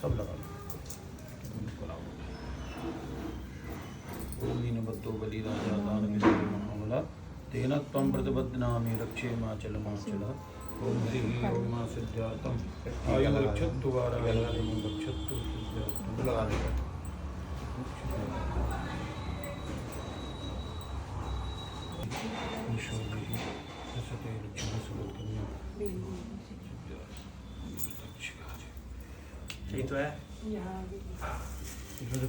सब लगा लो। ओम दीनबद्धो बलिराजा दानविदोमला तेन त्वं प्रतिपद्नामि रक्षे माचल ओम हरिः ओम मा सिद्धार्थम आयं रक्षतु वारायं रक्षतु सिद्धार्थम लगा देगा। यही तो है।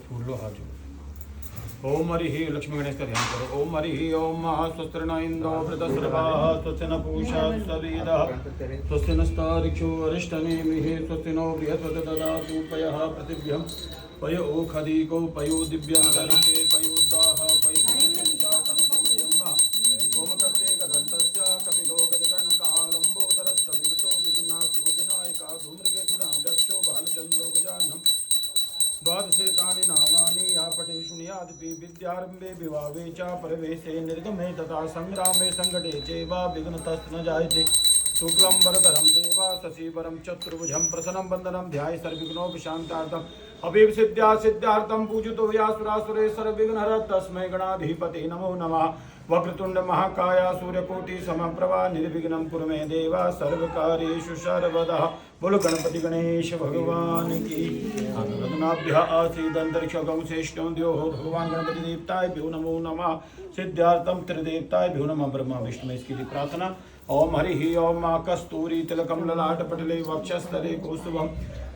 फूल लो हाथ जोड़ो। ओम हरिः लक्ष्मी गणेश का ध्यान करो। ओम हरिः ओम स्वस्ति न इंद्रो वृतसर्वाः स्वस्ति न पूषा सवेदाः स्वस्ति नस्तारिक्षो अरिष्टनेमिः स्वस्ति नो बृहस्पति ददातु पयः पृथिव्यं पय ओखदीको पयो दिव्यन्तरिक्षे पयोद्दाः पयितुमिषातं किमयं सोमकस्य गदन्तस्य कपिलो गजगणकालम्बोदरस्य विकटो विघ्नासो विनायका धूम्रकेतुना दक्षो बालचन्द्रो गजाननम् द्वादशेतानि नामानि या पठे शृणुयादपि विद्यारम्भे विवाहे च परवेशे निर्गमे तथा संग्रामे संकटे चैव विघ्नस्तु न जायते। शुक्लं वरदरं देवा शशिवरं चतुर्भुजं प्रसन्नं वन्दनं ध्याये सर्वविघ्नोपशान्तार्थम् अभीव सिद्ध्यार्थं पूजितो यासुरासुरेश्वर विघ्नहर तस्मै गणाधिपते नमो नमः। वक्रतुंड महाकाय सूर्यकोटि समप्रभा निर्विघ्नं कुरु मे देव सर्वकार्येषु सर्वदा। बोलो गणपति गणेश भगवान की। रत्नाभ्य आसीदंतरिक्षं श्रेष्ठं द्यो भगवान गणपति देवताभ्यो नमो नमः। सिद्धार्थम त्रिदेवताभ्यो नमः। ब्रह्मा विष्णु इसकी प्रार्थना। ओम हरिः ओम कस्तूरी तिलकं ललाटपटले वक्षस्थले कौस्तुभं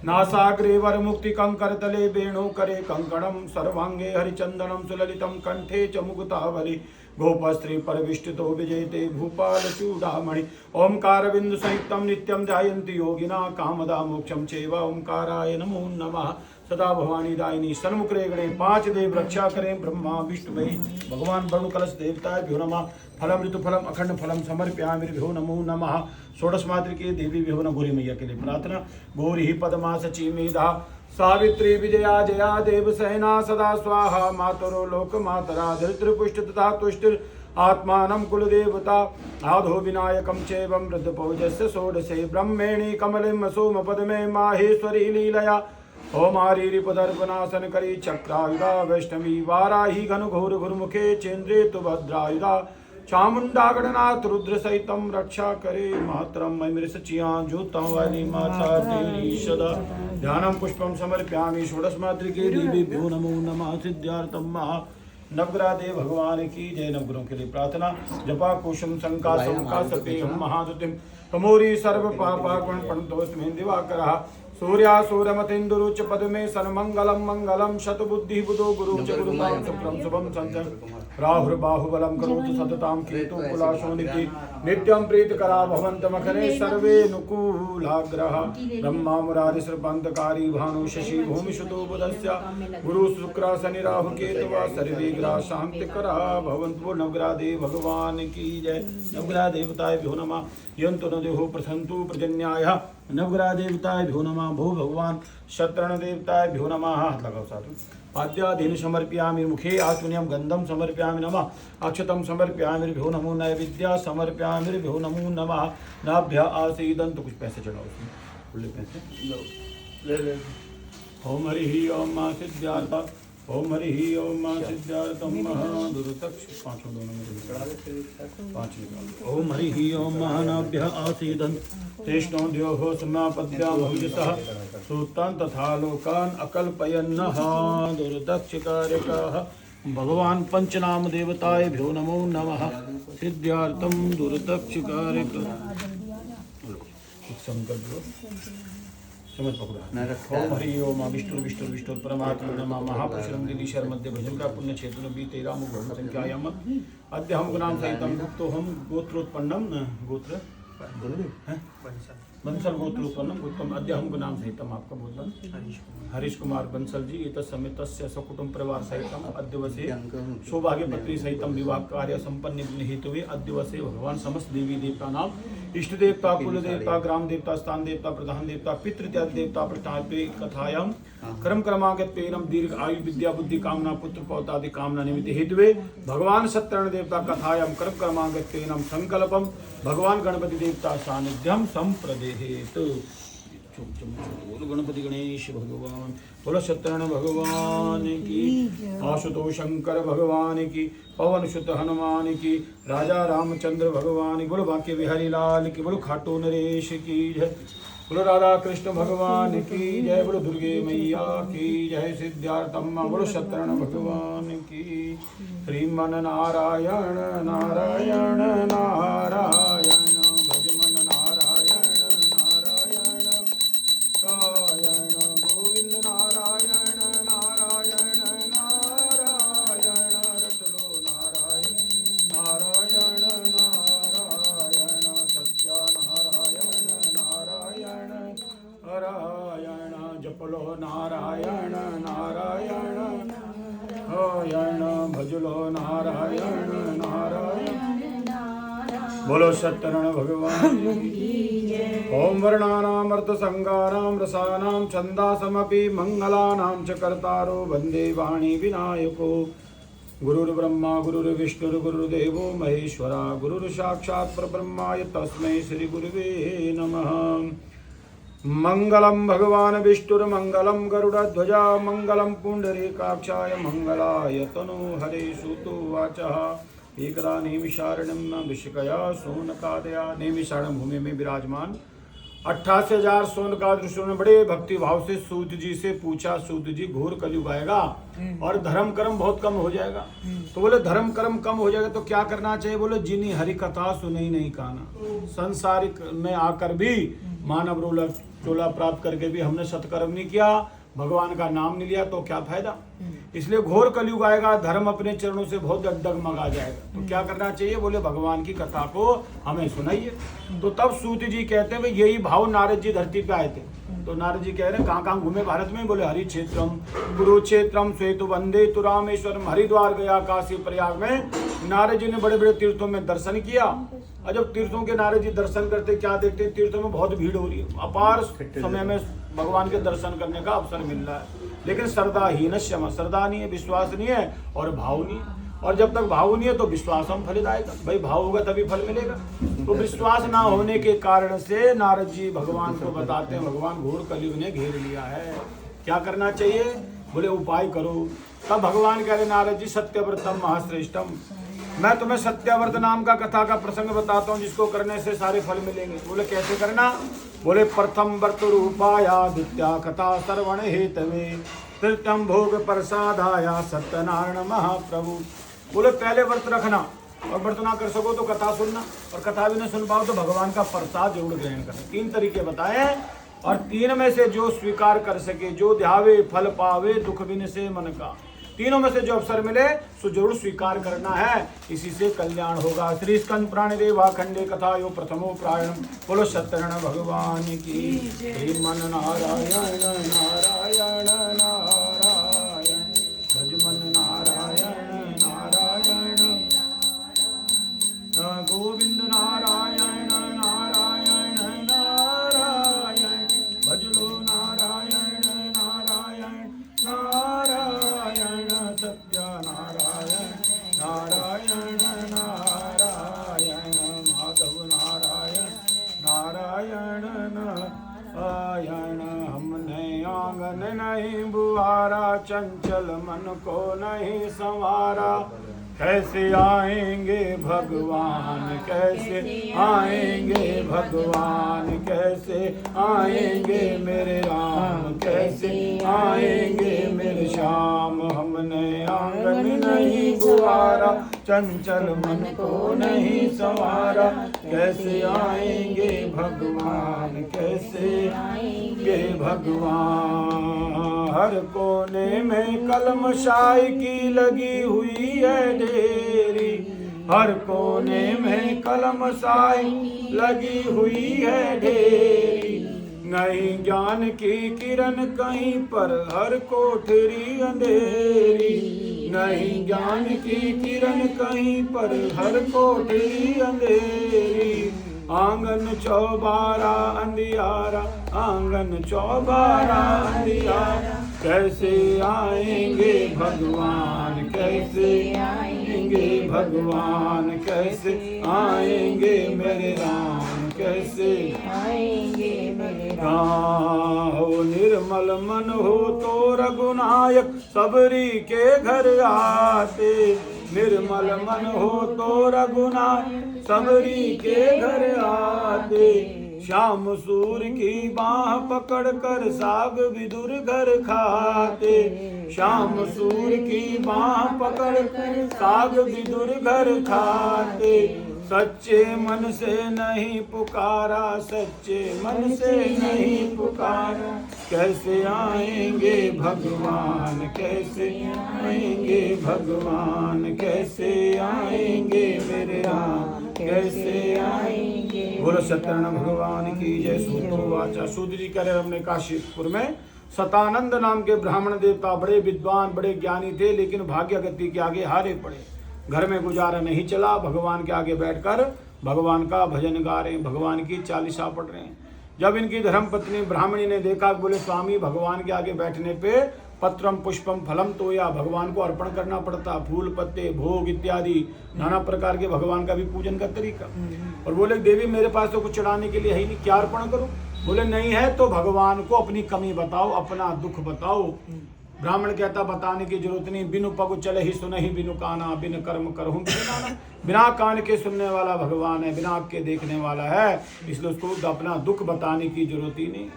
नासाग्रे वरमुक्तिकं करतले वेणुकरे कंकणं सर्वांगे हरिचन्दनं सुललितं कंठे च मुकुतावली गोपस्त्री परविष्टितो विजयते भूपाल चूड़ामणि। ओंकार बिंदु संयुक्तं नित्यं ध्यायन्ति योगिना कामदा मोक्षं चैव ओंकाराय नमो नमः। सदा भवानी दायिनी सन्मुख गणे पांच देव रक्षा करें ब्रह्मा विष्णु मही भगवान वरुण कलश देवताभ्यो नमः। फलम ऋतुफलम अखंड फलम समर्पयामिर्भ्यो नमो नमः। षोडश मात्र के देवी भ्यो न गौरी मैया के लिए प्रार्थना। गौरी पद्मा सची मेधा सावित्री विजया जया देवसेना सदा स्वाहा मातरो लोक मातरा धरित्रपुष्ट तथा तुष्टिर आत्मानं कुलदेवता आधो विनायकं चैवं वृद्धपौजस्य षोडशे ब्रह्मेणी कमलिं सोमपदमे माहेश्वरी लीलया ओमारीरिपदर्पनासन करी चक्रायुधा वैष्णवी वाराही घनघोर गुरुमुखे चेन्द्रे तु भद्रायुधा चामुंडा गणनाथ रुद्र सहितं रक्षा करे मातरं मैमृषचिया ज्योतं वाली माता तेरी सदा। ध्यानं पुष्पं समर्पयामि षोडशमातृके देवीभ्यो नमो नमः। सिद्धार्थं महा नवग्रह भगवान की जय। नवग्रहों के लिए प्रार्थना। जपा कुशम संकाशम काशपेयम महादुतिम तमोरी सर्व पापागुण पंतोस्मिन् दिवाकरः सूर्या सूर्यमतेन्दुरुच पद्मे सन्मंगलम मंगलम शतबुद्धि बुधो गुरु च गुरुपां शुक्रं शुभं संचर राहुर्बाहुबलं करोतु सततां केतु कुलाशोनिति नित्यं प्रीतकरा भवन्तमखरे सर्वे नुकूलाग्रह ब्रह्मा मुरारि सर्पान्तकारी भानु शशि भूमिसुतो बुधस्य गुरु शुक्र शनि राहु केतुवा सर्वे ग्रह शान्तिकरा भवन्तु। नवग्रह देव भगवान की जय। नवग्रह देवताभ्यो नमः। यन्तु न देहो प्रसन्तु पर्जन्याय नवग्रह देवताभ्यो नमः। भो भगवान शत्रुघ्न देवताभ्यो नमः। हाथ लगाओ साधु। पाद्याधीन समर्पयामि मुखे आचुन्यं गंधम समर्पयामि नमः। अक्षतं समर्पयामिर्भ्यो नमो नैवेद्या समर्पयामिर्भ्यो नमो नमः। नाभ्य आसीदन्तु कुछ पैसे चढ़ाओ उसमें खुले पैसे ले। ओम हरिः ओम मा सिद्धार्थ ओम हरिः ओम मा सिद्धार्थं महादुर्तक्ष पांचों दोनों में पांच निकाल। ओम हरिः ओम महानाभ्य आसीदन्तु तेष्णो द्योः समापद्या भुजसः सूतान् तथा लोकान् अकल्पयन्नः दुर्दक्षकारकः। भगवान पंचनाम देवताभ्यो नमो नमः। सिद्धार्थं दुर्दक्षकारक संकल्प समझ पकड़ा। ओम हरि ओम विष्णु विष्णु विष्णु परमात्मा नमः। महापुरुषं दिलीशर मध्य भजन का पुण्य क्षेत्र बीते राम भवन संख्यायाम अद्य हम गुणाम सहितम तो हम गोत्रोत्पन्नम गोत्र बंसल गोत्रोत्पन्नम उत्तम अद्य हम गुणाम सहितम। आपका बोलना हरीश कुमार बंसल जी इत समेत सकुटुंब परिवार सहितम अद्यवसे सौभाग्य पत्री सहितम विवाह कार्य संपन्न हेतुवे अद्यवसे भगवान समस्त देवी देवता नाम इष्ट देवता कुल देवता ग्राम देवता स्थान देवता प्रधान देवता पितृ इत्यादि देवता प्रतिष्ठापे कथायाम कर्म कर्मागत्येनम दीर्घ आयु विद्या बुद्धि कामना पुत्र पौत्रादि कामना निमित्त हेतुवे भगवान सत्यनारायण देवता कथायाम कर्म कर्मागत्येनम संकल्पम भगवान गणपति देवता सानिध्यम संप्रदेहेत। बोलो गणपति गणेश भगवान, बोलो सत्यनारायण भगवान की, आशुतोष शंकर भगवान की, पवन सुत हनुमान की, राजा रामचंद्र भगवान की, बोलो बांके बिहारी लाल की, बोलो खाटू नरेश की जय, बोलो राधा कृष्ण भगवान की जय, बोलो दुर्गे मैया की जय, सिद्धार्थम्मा, बोलो सत्यनारायण भगवान की। श्रीमन नारायण नारायण नारायण, भजमन नारायण नारायण नारायण, गोविंद नारायण नारायण नारायण, रचलो नारायण नारायण नारायण, सत्य नारायण नारायण नारायण, जपलो नारायण नारायण नारायण, भजलो नारायण नारायण, बोलो सत्यनारायण भगवान की। ओम वर्णानामर्थ संगानां रसानां छंदासमपि मंगलानां च कर्तारो वंदे वाणी विनायको, गुरुर्ब्रह्मा गुरुर्विष्णुर् गुरुर्देवो महेश्वरा, गुरुर्साक्षात् परब्रह्म तस्मै श्री गुरुवे नमः। मंगलम भगवान विष्णुर्मंगलम गरुड़ध्वजा, मंगलम पुंडरीकाक्षाय मंगलाय तनोहरे, सूतो वाचः एकदा नेमिषारण्यं ऋषिकया सोनकादया, नेमिषारण्य भूमि में विराजमान 88,000 सोनकाद ऋषियों ने बड़े भक्ति भाव से सूत जी से पूछा, सूत जी घोर कलयुग आएगा और धर्म कर्म बहुत कम हो जाएगा। तो बोले धर्म कर्म कम हो जाएगा तो क्या करना चाहिए? बोले जिन्हीं हरि कथा सुनी नहीं काना, संसारिक में आकर भी मानव रोला चोला प्राप्त करके भी हमने सत्कर्म नहीं किया, भगवान का नाम नहीं लिया तो क्या फायदा। इसलिए घोर कलयुग आएगा, धर्म अपने चरणों से बहुत डगमगा जाएगा। तो क्या करना चाहिए? बोले भगवान की कथा को हमें सुनाइए। तो तब सूत जी कहते हैं यही भाव नारद जी धरती पे आए थे। तो नारद जी कह रहे हैं कहाँ कहाँ घूमे भारत में? बोले हरि क्षेत्रम कुरुक्षेत्रम श्वेत वंदे तु रामेश्वरम, हरिद्वार गया, काशी प्रयाग में नारद जी ने बड़े बड़े तीर्थों में दर्शन किया। और जब तीर्थों के नारद जी दर्शन करते क्या देखते? तीर्थों में बहुत भीड़ हो रही है, अपार समय में भगवान के दर्शन करने का अवसर मिल रहा है, लेकिन श्रद्धा ही न श्रम, श्रद्धा नहीं है, विश्वास नहीं है और भाव नहीं है। और जब तक भाव नहीं है तो विश्वास हम फलित, भाई भाव होगा तभी फल मिलेगा। तो विश्वास ना होने के कारण से नारद जी भगवान को बताते हैं भगवान घोर कलयुग ने घेर लिया है, क्या करना चाहिए? बोले उपाय करो। तब भगवान कह रहे नारद जी सत्यव्रतम महाश्रेष्ठम, मैं तुम्हें सत्याव्रत नाम का कथा का प्रसंग बताता हूँ जिसको करने से सारे फल मिलेंगे। बोले कैसे करना? बोले प्रथम व्रत रूपाया द्वितीया कथा श्रवण हेतवे, तृतीयम भोग प्रसादाया सत्यनारायण महाप्रभु। बोले पहले व्रत रखना और व्रत ना कर सको तो कथा सुनना, और कथा भी ना सुन पाओ तो भगवान का प्रसाद जरूर ग्रहण करना। 3 तरीके बताए और 3 में से जो स्वीकार कर सके, जो ध्यावे फल पावे दुख बिन से मन का, तीनों में से जो अवसर मिले तो जरूर स्वीकार करना है, इसी से कल्याण होगा। श्री स्कंद पुराण देवा खंडे कथा यो प्रथमो प्रायण, बोलो सत्यनारायण भगवान की। श्रीमन नारायण नारायण नारायण, भजमन नारायण नारायण, गोविंद नारायण नारायण नारायण, भजलो नारायण नारायण नारायण, सत्य नारायण नारायण नारायण, माधव नारायण नारायण नारायण। हमने आंगन नहीं बुआरा, चंचल मन को नहीं संवारा, कैसे आएंगे भगवान, कैसे आएंगे भगवान, कैसे आएंगे मेरे राम, कैसे आएंगे मेरे श्याम। हमने आंगन नहीं बुआरा, चंचल मन को नहीं संवारा, कैसे आएंगे भगवान, कैसे आएंगे भगवान। हर कोने में कलम शाही की लगी हुई है ढेरी, हर कोने में कलम शाही लगी हुई है ढेरी, नहीं ज्ञान की किरण कहीं पर हर कोठरी अंधेरी, नहीं ज्ञान की किरण कहीं पर हर कोठरी अंधेरी, आंगन चौबारा अंधियारा, आंगन चौबारा अंधियारा, कैसे आएंगे भगवान, कैसे आएंगे भगवान, कैसे आएंगे मेरे राम, कैसे आएंगे मेरे राम। हो निर्मल मन हो तो रघुनायक, सबरी के घर आते, निर्मल मन हो तो रघुनायक, सबरी के घर आते। श्याम सूर की बाह पकड़ कर साग विदुर घर खाते, श्याम सूर की बाह पकड़ कर साग विदुर घर खाते। सच्चे मन से नहीं पुकारा, सच्चे मन से नहीं पुकारा, कैसे आएंगे भगवान, कैसे आएंगे भगवान, कैसे आएंगे मेरे राम, कैसे आएंगे। बोलो सत्यनारायण भगवान की जय। सूतोवाच, सूत जी कह रहे हमने काशीपुर में सतानंद नाम के ब्राह्मण देवता बड़े विद्वान बड़े ज्ञानी थे, लेकिन भाग्य गति के आगे हारे पड़े। घर में गुजारा नहीं चला, भगवान के आगे बैठकर भगवान का भजन गा रहे हैं, भगवान की चालीसा पढ़ रहे हैं। जब इनकी धर्मपत्नी ब्राह्मणी ने देखा, बोले स्वामी भगवान के आगे बैठने पे पत्रम पुष्पम फलम तो या भगवान को अर्पण करना पड़ता, फूल पत्ते भोग इत्यादि नाना प्रकार के भगवान का भी पूजन का तरीका। और बोले देवी मेरे पास तो कुछ चढ़ाने के लिए है ही नहीं, क्या अर्पण करूं? बोले नहीं है तो भगवान को अपनी कमी बताओ, अपना दुख बताओ। ब्राह्मण कहता बताने की जरूरत नहीं, बिनु पग चले ही सुनहि बिनु काना, बिन कर्म करहूं बिना। बिना कान के सुनने वाला भगवान है, बिना आँख के देखने वाला है, इसलिए उसको अपना दुख बताने की जरूरत ही नहीं।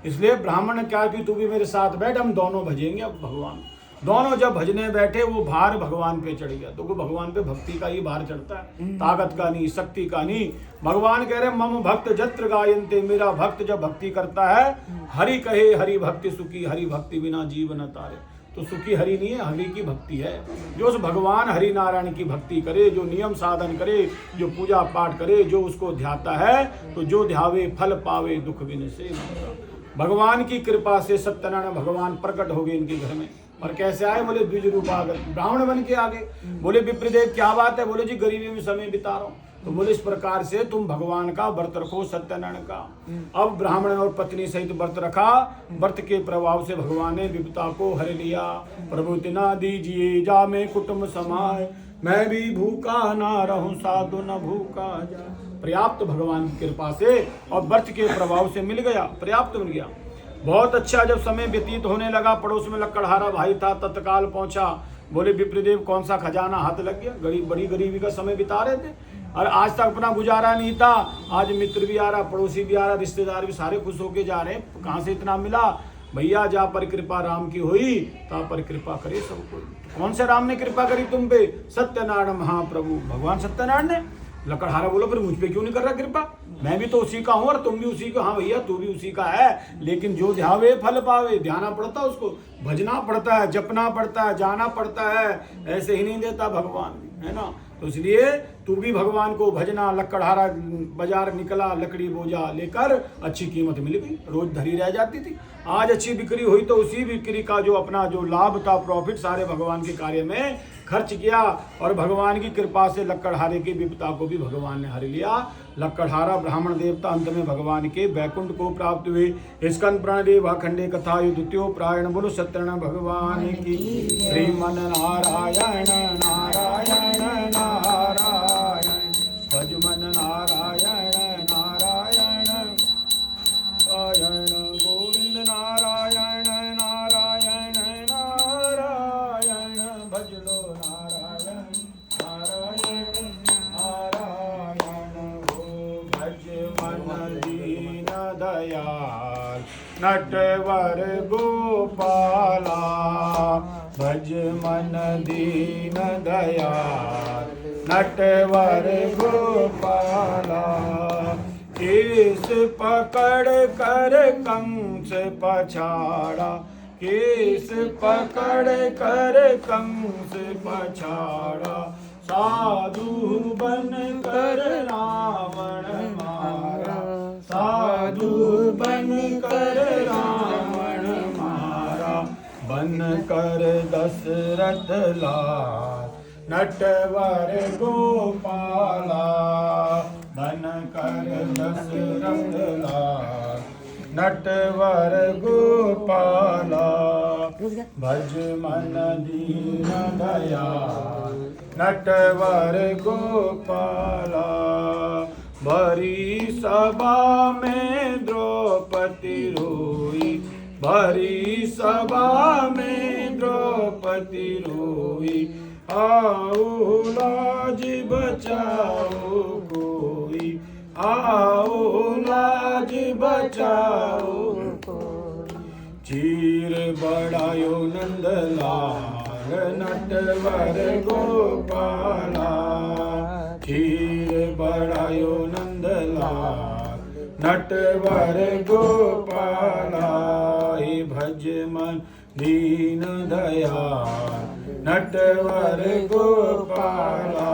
इसलिए ब्राह्मण क्या कि तू भी मेरे साथ बैठ, हम दोनों भजेंगे अब भगवान। दोनों जब भजने बैठे वो भार भगवान पे चढ़ गया। तो भगवान पे भक्ति का ही भार चढ़ता है, ताकत का नहीं, शक्ति का नहीं। भगवान कह रहे मम भक्त जत्र गायन्ते, मेरा भक्त जब भक्ति करता है, हरि कहे हरि भक्ति सुखी, हरि भक्ति बिना जीव न तारे। तो सुखी हरि नहीं है, हरि की भक्ति है। जो उस भगवान हरि नारायण की भक्ति करे, जो नियम साधन करे, जो पूजा पाठ करे, जो उसको ध्याता है, तो जो ध्यावे फल पावे दुख बिन से। भगवान की कृपा से सत्यनारायण भगवान प्रकट हो गए इनके घर में। और कैसे आए? बोले द्विज रूपागत, ब्राह्मण बन के आगे। बोले विप्रदेव क्या बात है? बोले जी गरीबी में समय बिता रहा हूँ। तो बोले इस प्रकार से तुम भगवान का व्रत रखो, सत्यनारायण का। अब ब्राह्मण और पत्नी सहित व्रत रखा। व्रत के प्रभाव से भगवान ने विपदा को हर लिया। प्रभु तिना दीजिए जा में कुटुंब समाए, मैं भी भूखा ना रहूं साधु न भूखा जा। पर्याप्त भगवान की कृपा से और व्रत के प्रभाव से मिल गया, पर्याप्त मिल गया। बहुत अच्छा। जब समय व्यतीत होने लगा, पड़ोस में लक्कड़हारा भाई था, तत्काल पहुंचा। बोले विप्रदेव कौन सा खजाना हाथ लग गया? बड़ी गरीबी का समय बिता रहे थे और आज तक अपना गुजारा नहीं था। आज मित्र भी आ रहा, पड़ोसी भी आ रहा, रिश्तेदार भी, सारे खुश होके जा रहे हैं। कहाँ से इतना मिला? भैया जा पर कृपा राम की हुई, ता पर कृपा करे सबको। कौन से राम ने कृपा करी तुम पे? सत्यनारायण महाप्रभु भगवान सत्यनारायण ने। लकड़हारा बोलो फिर मुझ पे क्यों नहीं कर रहा कृपा? मैं भी तो उसी का हूँ और तुम भी उसी का। हाँ भैया तू भी उसी का है, लेकिन जो ध्यावे फल पावे। ध्याना पड़ता है उसको, भजना पड़ता है, जपना पड़ता है, जाना पड़ता है। ऐसे ही नहीं देता भगवान, है ना। तो इसलिए तू भी भगवान को भजना। लक्कड़हारा बाजार निकला, लकड़ी बोझा लेकर, अच्छी कीमत मिल गई, रोज धरी रह जाती थी। आज अच्छी बिक्री हुई तो उसी बिक्री का जो अपना जो लाभ था, प्रॉफिट, सारे भगवान के कार्य में खर्च किया। और भगवान की कृपा से लक्कड़हारे की विपदा को भी भगवान ने हर लिया। लक्कड़हारा ब्राह्मण देवता अंत में भगवान के बैकुंठ को प्राप्त हुए। स्कंद प्रणदेव खंडे कथा द्वितीय प्रायण। बोलो सत्यनारायण भगवान की। श्रीमन नारायण नारायण नारायण, भजमन नारायण नारायण नारायण, गोविंद नारायण नारायण नारायण, भजलो नारायण नारायण नारायण। हो भज मन दीन दयाल, नटवर गोपाला। भज मन दीन दयाल, नटवर गोपाला। केस पकड़ कर कंस पछाड़ा, केस पकड़ कर कंस पछाड़ा। साधु बन कर रावण मारा, साधु बन कर रावण मारा। बन कर दशरथ लाल, नटवर गोपाला। बन कर दशरथ लाल नटवर गोपाला भज मन दीन दयाल नटवर गोपाला भरी सभा में द्रौपदी रोई भरी सभा में द्रौपदी रोई आओ लाज बचाओ कोई आओ लाज बचाओ चीर बढ़ायो नंदलाल नटवर गोपाला चीर बढ़ायो नंदलाल नटवर गोपाला हे भज मन दीन दयाल नटवर गोपाला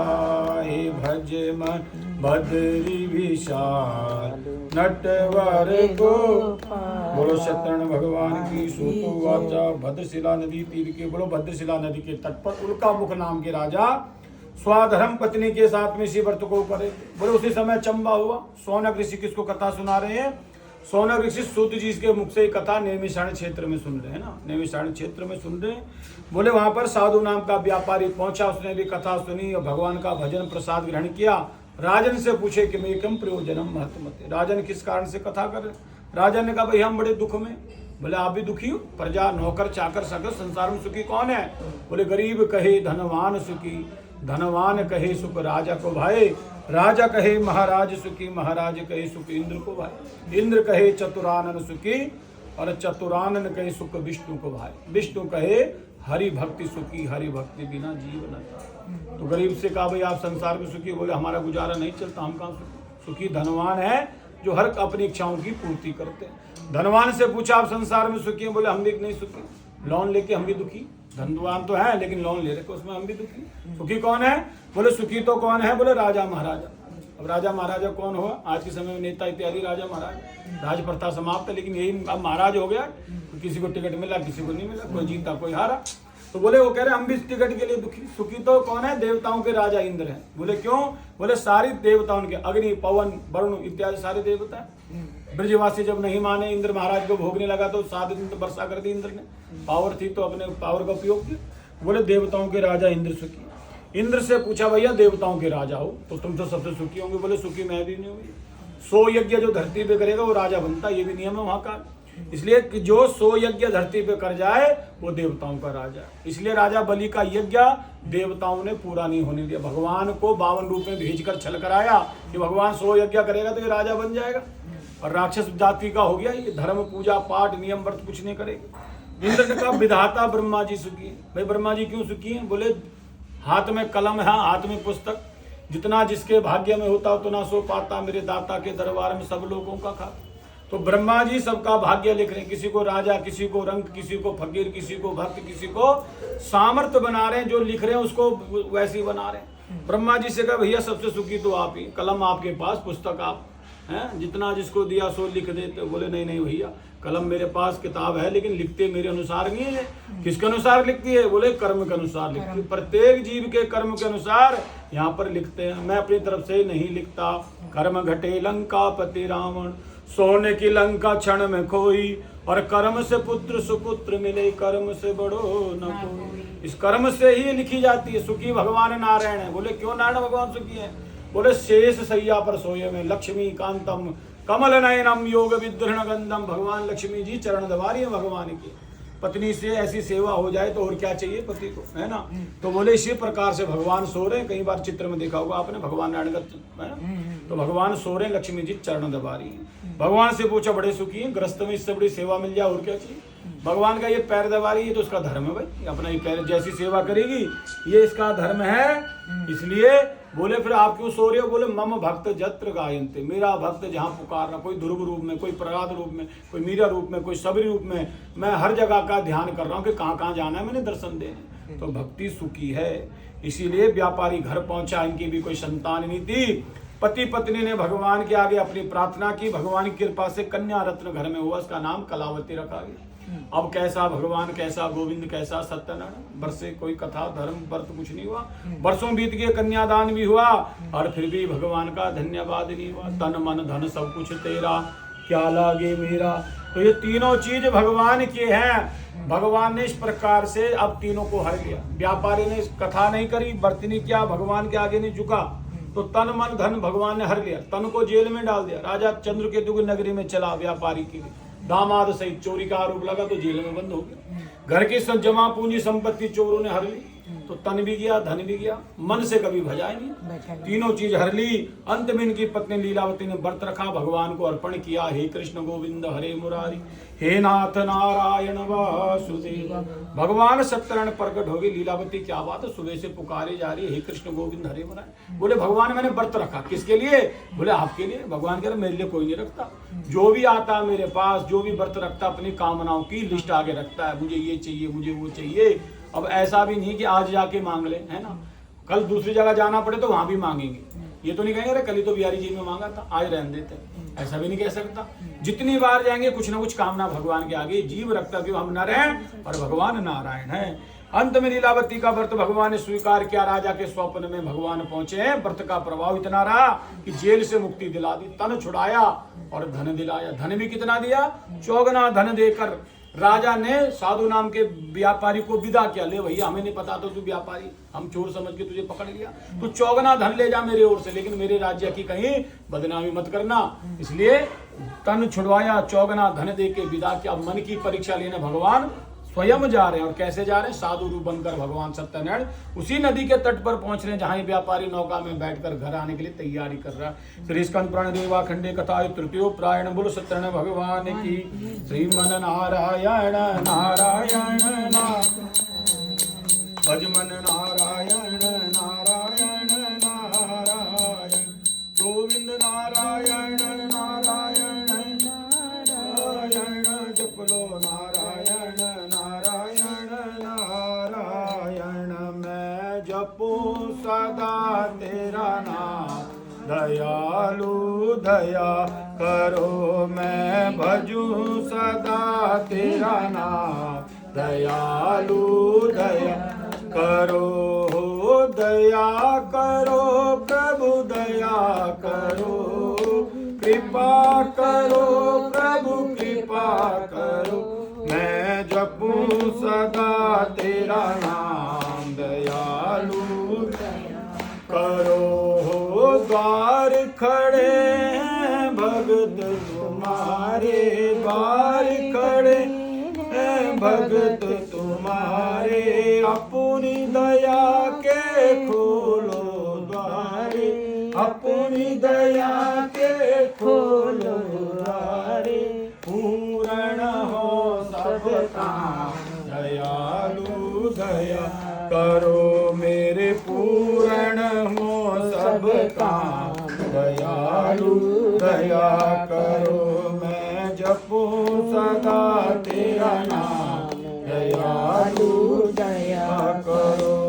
हे भज मन बद्री विशाल नटवर गोपाल। बोलो शतरण भगवान की सूतो वाचा। भद्रशिला नदी तीर के बोलो भद्रशिला नदी के तट पर उल्का मुख नाम के राजा स्वाधर्म पत्नी के साथ में इसी व्रत को करे। बोले उसी समय चंबा हुआ। सौनक ऋषि किसको कथा सुना रहे हैं? सौनक ऋषि सूत जी के मुख से कथा नैमिषारण्य क्षेत्र में सुन रहे हैं ना, नैमिषारण्य क्षेत्र में सुन रहे हैं। बोले वहां पर साधु नाम का व्यापारी पहुंचा, उसने भी कथा सुनी और भगवान का भजन प्रसाद ग्रहण किया। राजन से पूछे कि मैं कम प्रयोजनम महत्वमते, राजन किस कारण से कथा कर रहे? राजन ने कहा भाई हम बड़े दुख में। बोले आप भी दुखी हो? प्रजा नौकर चाकर सकल संसार में सुखी कौन है? बोले गरीब कहे धनवान सुखी, धनवान कहे सुख राजा को भाई, राजा कहे महाराज सुखी, महाराज कहे सुख इंद्र को भाई, इंद्र कहे चतुरानन सुखी और चतुरानन कहे सुख विष्णु को भाई, विष्णु कहे हरि भक्ति सुखी, हरि भक्ति बिना जीव न जाए। तो गरीब से कहा भाई आप संसार में सुखी? बोले हमारा गुजारा नहीं चलता, हम कहाँ सुखी? धनवान है जो हर अपनी इच्छाओं की पूर्ति करते हैं। धनवान से पूछा आप संसार में सुखी हैं? बोले हम भी नहीं सुखी, लोन लेके हम भी दुखी। धनवान तो है लेकिन लोन ले रखे उसमें हम भी दुखी। सुखी कौन है? बोले सुखी तो कौन है? बोले राजा महाराजा। अब राजा महाराजा कौन हुआ? आज के समय में नेता इत्यादि राजा महाराज, राज प्रथा समाप्त है, लेकिन यही अब महाराज हो गया। किसी को टिकट मिला, किसी को नहीं मिला, कोई जीता कोई हारा। तो बोले वो कह रहे हम भी इस टिकट के लिए दुखी। सुखी तो कौन है? देवताओं के राजा इंद्र हैं। बोले क्यों? बोले सारी देवताओं के, अग्नि पवन वरुण इत्यादि सारे देवता है। ब्रजवासी जब नहीं माने, इंद्र महाराज को भोगने लगा तो 7 दिन तो वर्षा कर दी इंद्र ने, पावर थी तो अपने पावर का उपयोग किया। बोले देवताओं के राजा इंद्र सुखी। इंद्र से पूछा भैया देवताओं के राजा हो तो तुम तो सबसे सुखी होंगे। बोले सुखी मैं भी नहीं होंगी। 100 यज्ञ जो धरती पे करेगा वो राजा बनता, ये भी नियम है वहां का। इसलिए कि जो 100 यज्ञ धरती पे कर जाए वो देवताओं का राजा। इसलिए राजा बलि का यज्ञ देवताओं ने पूरा नहीं होने दिया। भगवान को 52 रूप में भेजकर छल कराया कि भगवान 100 यज्ञ करेगा तो ये राजा बन जाएगा। और राक्षस जाति का हो गया ये, धर्म पूजा पाठ नियम व्रत कुछ नहीं करेगा। इंद्र ने कहा विधाता ब्रह्मा जी सुखी है। भाई ब्रह्मा जी क्यों सुखी हैं? बोले हाथ में कलम है, हाथ में पुस्तक, जितना जिसके भाग्य में होता उतना सो पाता, मेरे दाता के दरबार में सब लोगों का खाता। तो ब्रह्मा जी सबका भाग्य लिख रहे हैं, किसी को राजा, किसी को रंग, किसी को फकीर, किसी को भक्त, किसी को सामर्थ्य बना रहे हैं। जो लिख रहे हैं उसको वैसे ही बना रहे हैं। ब्रह्मा जी से कहा भैया सबसे सुखी तो आप ही, कलम आपके पास, पुस्तक आप हैं, जितना जिसको दिया सो लिख देते। बोले नहीं नहीं भैया, कलम मेरे पास, किताब है, लेकिन लिखते मेरे अनुसार नहीं है। किसके अनुसार लिखती है? बोले कर्म के अनुसार लिखती है। प्रत्येक जीव के कर्म के अनुसार यहाँ पर लिखते हैं, मैं अपनी तरफ से नहीं लिखता। कर्म घटे लंका पति रावण, सोने की लंका क्षण में खोई, और कर्म से पुत्र सुपुत्र मिले, कर्म से बड़ो न कोई। इस कर्म से ही लिखी जाती है। सुखी भगवान नारायण है। बोले क्यों नारायण भगवान सुखी है? बोले शेष सैया पर सोए में लक्ष्मी कांतम कमल नयनम योग विद्रहण गंधम। भगवान लक्ष्मी जी चरण दबारी है भगवान की। पत्नी से ऐसी सेवा हो जाए तो और क्या चाहिए पति को, है ना। तो बोले इसी प्रकार से भगवान सो रहे। कई बार चित्र में देखा होगा आपने, भगवान नारायण का, है ना। तो भगवान सो रहे, लक्ष्मी जी चरण दबा रही है। भगवान से पूछा बड़े सुखी हैं, ग्रस्त में इससे बड़ी सेवा मिल जाए और क्या चाहिए। भगवान का ये पैर दबा रही है तो उसका धर्म है भाई, अपना ये पैर जैसी सेवा करेगी ये इसका धर्म है। इसलिए बोले फिर आप क्यों सो रहे हो? बोले मम भक्त जत्र गायन्ते, मेरा भक्त जहाँ पुकार रहा, कोई ध्रुव रूप में, कोई प्रहलाद रूप में, कोई मीरा रूप में, कोई सबरी रूप में, मैं हर जगह का ध्यान कर रहा हूँ कि कहाँ कहाँ जाना है मैंने दर्शन देने। तो भक्ति सुखी है। इसीलिए व्यापारी घर पहुंचा, इनकी भी कोई संतान नहीं थी। पति पत्नी ने भगवान के आगे अपनी प्रार्थना की, भगवान की कृपा से कन्या रत्न घर में हुआ, उसका नाम कलावती रखा गया। अब कैसा भगवान, कैसा गोविंद, कैसा सत्यनारायण, बरसे कोई कथा धर्म व्रत कुछ नहीं हुआ, वर्षों बीत गए, कन्यादान भी हुआ और फिर भी भगवान का धन्यवाद नहीं हुआ। तन मन धन सब कुछ तेरा, क्या लागे मेरा। तो ये तीनों चीज भगवान के हैं। भगवान ने इस प्रकार से अब तीनों को हर लिया। व्यापारी ने कथा नहीं करी, व्रत नहीं किया, भगवान के आगे नहीं झुका, तो तन मन धन भगवान ने हर लिया। तन को जेल में डाल दिया, राजा चंद्रकेतु की नगरी में चला व्यापारी के लिए, दामाद सहित चोरी का आरोप लगा तो जेल में बंद हो गया। घर की सब जमा पूंजी संपत्ति चोरों ने हर ली, तो तन भी गया, धन भी गया, मन से कभी भजा नहीं, तीनों चीज हर ली। अंत में इनकी पत्नी लीलावती ने व्रत रखा, भगवान को अर्पण किया, हे कृष्ण गोविंद हरे मुरारी, हे नाथ नारायण वासुदेव। भगवान सत्यनारायण प्रकट हो गए। लीलावती क्या बात है, सुबह से पुकारे जा रही है, हे कृष्ण गोविंद हरे मुरारी। बोले भगवान मैंने व्रत रखा, किसके लिए? बोले आपके लिए। भगवान कह रहे मेरे लिए कोई नहीं रखता, जो भी आता मेरे पास, जो भी व्रत रखता अपनी कामनाओं की लिस्ट आगे रखता है, मुझे ये चाहिए, मुझे वो चाहिए। अब ऐसा भी नहीं कि आज जाके मांग ले, है ना, कल दूसरी जगह जाना पड़े तो वहां भी मांगेंगे। ये तो नहीं कहेंगे अरे कल ही तो बिहारी जी में मांगा था, आज रहने देते, ऐसा भी नहीं कह सकता। जितनी बार जाएंगे कुछ ना कुछ कामना भगवान के आगे, जीव रखता क्यों हम नर हैं और भगवान नारायण है। अंत में लीलावती का व्रत भगवान ने स्वीकार किया। राजा के स्वप्न में भगवान पहुंचे हैं। व्रत का प्रभाव इतना रहा कि जेल से मुक्ति दिला दी, तन छुड़ाया और धन दिलाया। धन भी कितना दिया? चौगुना धन देकर राजा ने साधु नाम के व्यापारी को विदा किया। ले भैया हमें नहीं पता तो तू व्यापारी, हम चोर समझ के तुझे पकड़ लिया, तू चौगुना धन ले जा मेरे ओर से, लेकिन मेरे राज्य की कहीं बदनामी मत करना। इसलिए तन छुड़वाया, चौगुना धन दे के विदा किया। मन की परीक्षा लेने भगवान स्वयं जा रहे हैं। और कैसे जा रहे हैं? साधु रूप बनकर भगवान सत्यनारायण उसी नदी के तट पर पहुंच रहे हैं जहां व्यापारी नौका में बैठकर घर आने के लिए तैयारी कर रहा है। श्री स्कंद पुराण देवा खंडे कथा तृतीयो प्रायण बोलो सत्यनारायण भगवान की। श्रीमन नारायण नारायण भजमन नारायण नारायण नारायण गोविंद नारायण नारायण नारायण जपलो नारायण नारायण नारायण। मैं जपूं सदा तेरा नाम, दयालु दया करो। मैं भजूं सदा तेरा नाम, दयालु दया करो। दया करो प्रभु दया करो, कृपा करो प्रभु कृपा करो। मैं जपूं सदा तेरा नाम, दयालु करो। द्वार खड़े हैं भगत तुम्हारे, द्वार खड़े हैं भगत तुम्हारे। अपनी दया के खोलो द्वारे, अपनी दया के खोलो द्वारे। पूर्ण हो सब काम, दयालु दया करो मेरे। पूर्ण हो सब काम, दयालु दया करो। मैं जपूं सदा तेरा नाम, दयालु दया करो।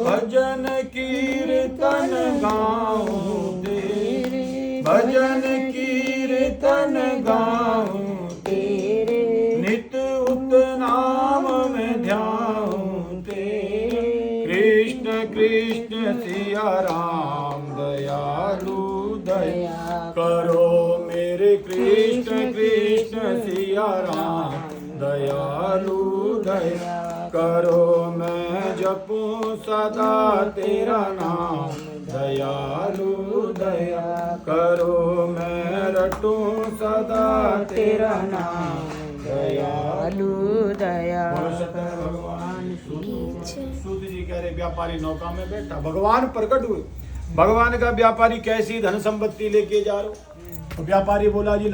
भजन कीर्तन गाऊं तेरे, भजन कीर्तन गाऊं तेरे। नित उत नाम में ध्याऊं तेरे। कृष्ण कृष्ण सिया राम, दयालु दया करो मेरे। कृष्ण कृष्ण सिया राम, दयालु दया करो। मैं जपूं सदा तेरा नाम, दयालु दया करो। मैं रटूं सदा तेरा नाम, दयालु दया। भगवान सूत जी कह रहे व्यापारी नौका में बैठा, भगवान प्रकट हुए। भगवान का व्यापारी कैसी धन संपत्ति लेके जा रहे हो? तो व्यापारी बोला जी